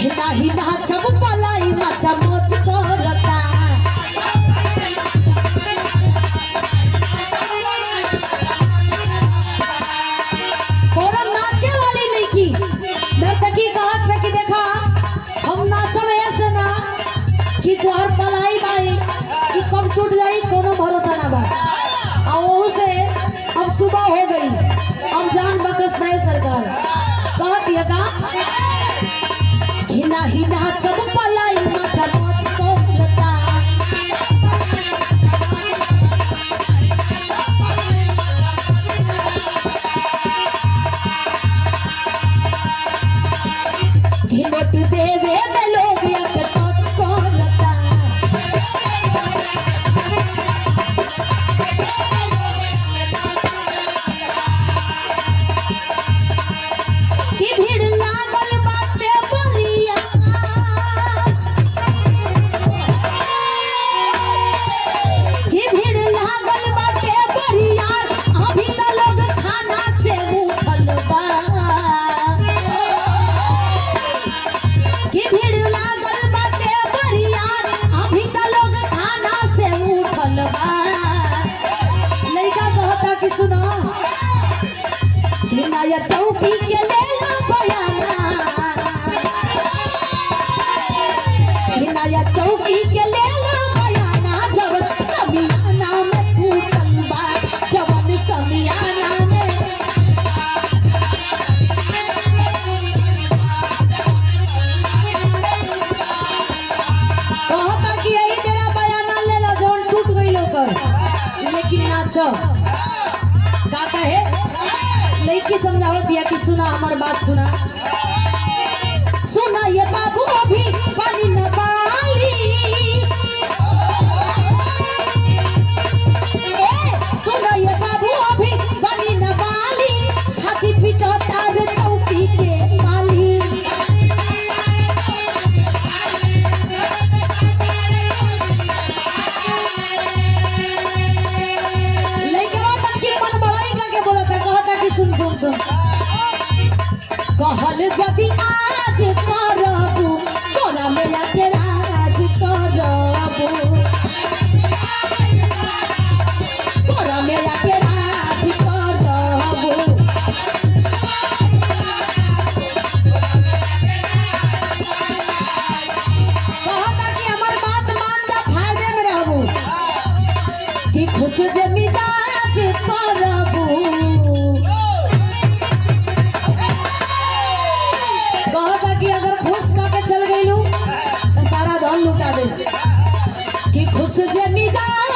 नाही नाचब पलाई मचा मोच करता और नाचे वाली नहीं की नर्तकी कहत पे कि देखा हम नाचब ऐसे ना कि तोहर पलाई बाई कि कब छूट जाई कोनो भरोसा ना बा आ ओहू से अब सुबह हो गई अब जान बकस नहीं सरकार कहत ये का हिना हिना सब पलाई मचा मोच करता हिनोट देवे में लोग एक टच करता की भीड़ लागल बाटे बरिया की भीड़ लागल बाटे बरिया अभी तो लोग खाना से उठल बा की भीड़ लागल बाटे बरिया अभी तो लोग खाना से उठल बा लड़का कहता कि सुनो नया चौकी के ले लो बयाना नया चौकी के ले लो बयाना जब समियाना में फूटल बा जवन समियाना में कहता कि यही तेरा बयाना ले लो जवन टूट गई लोकर लेकिन नाचो का कहे लड़की समझावत दिया कि सुना हमार बात सुना सुना ये बाबू अभी पानी न पाली सुना ये बाबू अभी पानी न पाली छाती पिटता रे चौकी के माली सुन सुन सुन कहल जदि आज करबू तोरा मेरा के राज करबू तोरा मेरा के राज करबू कहता कि हमार बात मान जा फायदे में रहबू कि खुश जे मिजाज करबू अगर खुश करके चल गई तो सारा धन लुटा दे कि खुश जे मिजाज